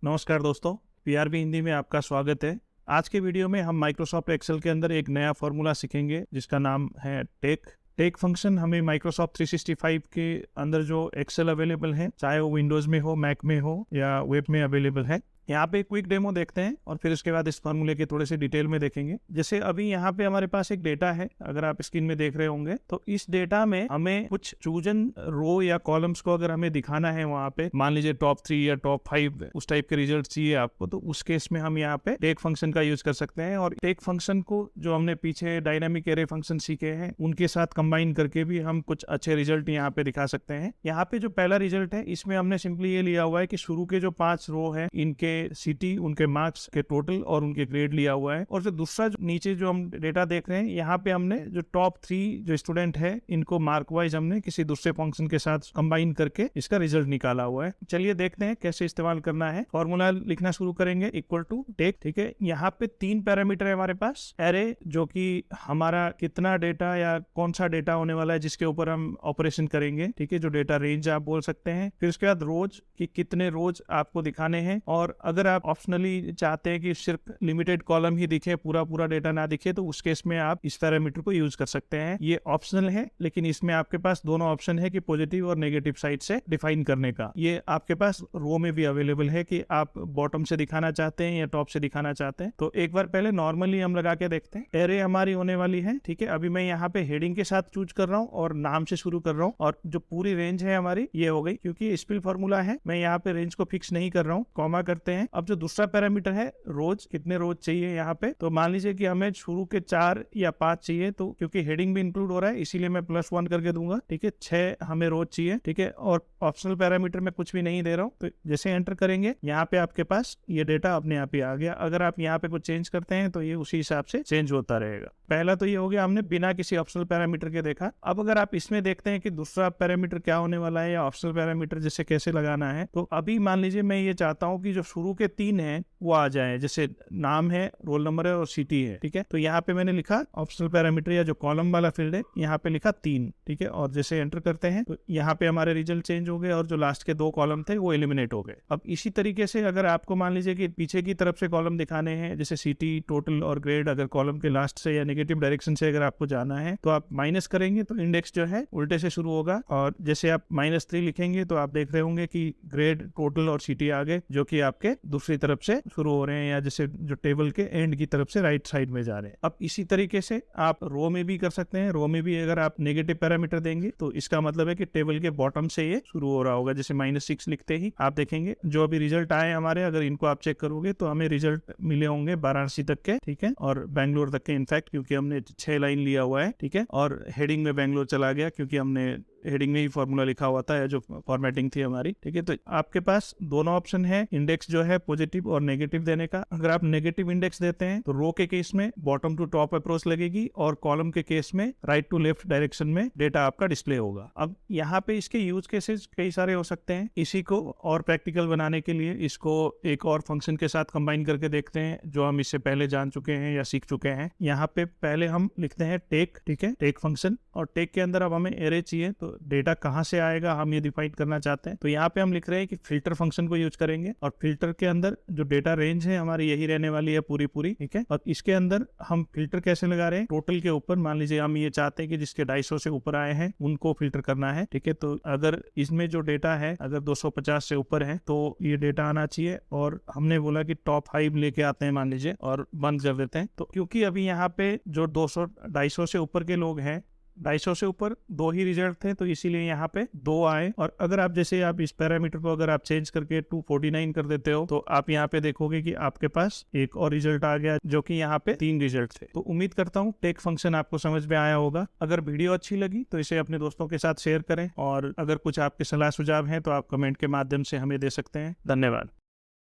नमस्कार दोस्तों, पीआरबी हिंदी में आपका स्वागत है। आज के वीडियो में हम माइक्रोसॉफ्ट एक्सेल के अंदर एक नया फॉर्मूला सीखेंगे जिसका नाम है टेक फंक्शन। हमें माइक्रोसॉफ्ट 365 के अंदर जो एक्सेल अवेलेबल है, चाहे वो विंडोज में हो, मैक में हो या वेब में अवेलेबल है। यहाँ पे क्विक डेमो देखते हैं और फिर उसके बाद इस फॉर्मूले के थोड़े से डिटेल में देखेंगे। जैसे अभी यहाँ पे हमारे पास एक डेटा है, अगर आप स्क्रीन में देख रहे होंगे तो इस डेटा में हमें कुछ चूजन रो या कॉलम्स को अगर हमें दिखाना है, वहाँ पे मान लीजिए टॉप 3 या टॉप 5 उस टाइप के रिजल्ट चाहिए आपको, तो उस केस में हम यहाँ पे टेक फंक्शन का यूज कर सकते हैं। और टेक फंक्शन को जो हमने पीछे डायनामिक एरे फंक्शन सीखे हैं उनके साथ कंबाइन करके भी हम कुछ अच्छे रिजल्ट यहाँ पे दिखा सकते हैं। यहाँ पे जो पहला रिजल्ट है इसमें हमने सिंपली ये लिया हुआ है कि शुरू के जो 5 रो है इनके सिटी, उनके मार्क्स के टोटल और उनके ग्रेड लिया हुआ है। और जो दूसरा नीचे जो हम डेटा देख रहे हैं, यहाँ पे हमने जो टॉप 3 जो स्टूडेंट है इनको मार्क वाइज हमने किसी दूसरे फंक्शन के साथ कंबाइन करके इसका रिजल्ट निकाला हुआ है। चलिए देखते हैं कैसे इस्तेमाल करना है। फॉर्मूला लिखना शुरू करेंगे, इक्वल टू टेक। ठीक है, यहाँ पे 3 पैरामीटर है हमारे पास। एरे जो कि हमारा कितना डेटा या कौन सा डेटा होने वाला है जिसके ऊपर हम ऑपरेशन करेंगे। ठीक है, जो डेटा रेंज आप बोल सकते हैं। फिर उसके बाद रोज कि कितने रोज आपको दिखाने हैं, और अगर आप ऑप्शनली चाहते हैं कि सिर्फ लिमिटेड कॉलम ही दिखे, पूरा डेटा ना दिखे, तो उस केस में आप इस पैरामीटर को यूज कर सकते हैं। ये ऑप्शनल है, लेकिन इसमें आपके पास दोनों ऑप्शन है कि पॉजिटिव और नेगेटिव साइड से डिफाइन करने का। ये आपके पास रो में भी अवेलेबल है कि आप बॉटम से दिखाना चाहते हैं या टॉप से दिखाना चाहते हैं। तो एक बार पहले नॉर्मली हम लगा के देखते हैं। एरे हमारी होने वाली है। ठीक है, अभी मैं यहाँ पे हेडिंग के साथ चूज कर रहा हूँ और नाम से शुरू कर रहा हूँ, और जो पूरी रेंज है हमारी ये हो गई। क्योंकि स्पिल फॉर्मूला है, मैं यहाँ पे रेंज को फिक्स नहीं कर रहा हूँ, कॉमा करते हैं। अब जो दूसरा पैरामीटर है रोज, कितने रोज चाहिए यहाँ पे, तो मान लीजिए कि हमें शुरू के 4 या 5 चाहिए, तो क्योंकि हेडिंग भी इंक्लूड हो रहा है इसीलिए मैं +1 करके दूंगा। ठीक है, 6 हमें रोज चाहिए। ठीक है, और ऑप्शनल पैरामीटर में कुछ भी नहीं दे रहा हूँ। तो जैसे एंटर करेंगे यहाँ पे आपके पास ये डेटा अपने आप ही आ गया। अगर आप यहाँ पे कुछ चेंज करते हैं तो ये उसी हिसाब से चेंज होता रहेगा। पहला तो ये हो गया, हमने बिना किसी ऑप्शनल पैरामीटर के देखा। अब अगर आप इसमें देखते हैं कि दूसरा पैरामीटर क्या होने वाला है या ऑप्शनल पैरामीटर जैसे कैसे लगाना है, तो अभी मान लीजिए मैं ये चाहता हूँ कि जो शुरू के 3 है वो आ जाए, जैसे नाम है, रोल नंबर है और सिटी है। ठीक है, तो यहाँ पे मैंने लिखा ऑप्शनल पैरामीटर या जो कॉलम वाला फील्ड है यहाँ पे लिखा 3। ठीक है, और जैसे एंटर करते हैं तो यहाँ पे हमारे रिजल्ट चेंज हो गए और जो लास्ट के 2 कॉलम थे वो एलिमिनेट हो गए। अब इसी तरीके से अगर आपको मान लीजिए कि पीछे की तरफ से कॉलम दिखाने हैं, जैसे सिटी, टोटल और ग्रेड, अगर कॉलम के लास्ट से या नेगेटिव डायरेक्शन से अगर आपको जाना है तो आप माइनस करेंगे तो इंडेक्स जो है उल्टे से शुरू होगा। और जैसे आप -3 लिखेंगे तो आप देख रहे होंगे कि ग्रेड, टोटल और सिटी आ गए, जो कि आपके दूसरी तरफ से शुरू हो रहे हैं या जैसे जो टेबल के एंड की तरफ से राइट साइड में जा रहे हैं। अब इसी तरीके से आप रो में भी कर सकते हैं। रो में भी अगर आप नेगेटिव पैरामीटर देंगे तो इसका मतलब है कि टेबल के बॉटम से ये शुरू हो रहा होगा। जैसे -6 लिखते ही आप देखेंगे जो अभी रिजल्ट आए हमारे, अगर इनको आप चेक करोगे तो हमें रिजल्ट मिले होंगे वाराणसी तक के। ठीक है, और बैंगलोर तक के, इनफैक्ट क्योंकि हमने 6 लाइन लिया हुआ है। ठीक है, और हेडिंग में बैंगलोर चला गया क्योंकि हमने हेडिंग में ही फॉर्मूला लिखा हुआ था, जो फॉर्मेटिंग थी हमारी। ठीक है, तो आपके पास दोनों ऑप्शन है, इंडेक्स जो है पॉजिटिव और नेगेटिव देने का। अगर आप नेगेटिव इंडेक्स देते हैं तो रो के केस में बॉटम टू टॉप अप्रोच लगेगी और कॉलम के केस में राइट टू लेफ्ट डायरेक्शन में डेटा आपका डिस्प्ले होगा। अब यहाँ पे इसके यूज केसेस कई सारे हो सकते हैं। इसी को और प्रैक्टिकल बनाने के लिए इसको एक और फंक्शन के साथ कंबाइन करके देखते हैं जो हम इससे पहले जान चुके हैं या सीख चुके हैं। यहाँ पे पहले हम लिखते हैं टेक। ठीक है, टेक फंक्शन, और टेक के अंदर अब हमें एरे चाहिए, तो डेटा कहां से आएगा हम ये डिफाइन करना चाहते हैं। तो यहाँ पे हम लिख रहे हैं कि फिल्टर फंक्शन को यूज करेंगे, और फिल्टर के अंदर जो डेटा रेंज है हमारी यही रहने वाली है पूरी। ठीक है, और इसके अंदर हम फिल्टर कैसे लगा रहे हैं, टोटल के ऊपर। मान लीजिए हम ये चाहते हैं कि जिसके 250 से ऊपर आए हैं उनको फिल्टर करना है। ठीक है, तो अगर इसमें जो डेटा है अगर 250 से ऊपर है तो ये डेटा आना चाहिए, और हमने बोला कि टॉप 5 लेके आते हैं मान लीजिए, और बंद कर देते हैं। तो क्योंकि अभी यहाँ पे जो 250 से ऊपर के लोग हैं, 250 से ऊपर 2 ही रिजल्ट थे, तो इसीलिए यहाँ पे 2 आए। और अगर आप जैसे आप इस पैरामीटर को अगर आप चेंज करके 249 कर देते हो तो आप यहाँ पे देखोगे कि आपके पास एक और रिजल्ट आ गया, जो कि यहाँ पे 3 रिजल्ट थे। तो उम्मीद करता हूँ टेक फंक्शन आपको समझ में आया होगा। अगर वीडियो अच्छी लगी तो इसे अपने दोस्तों के साथ शेयर करें, और अगर कुछ आपके सलाह सुझाव हैं तो आप कमेंट के माध्यम से हमें दे सकते हैं। धन्यवाद।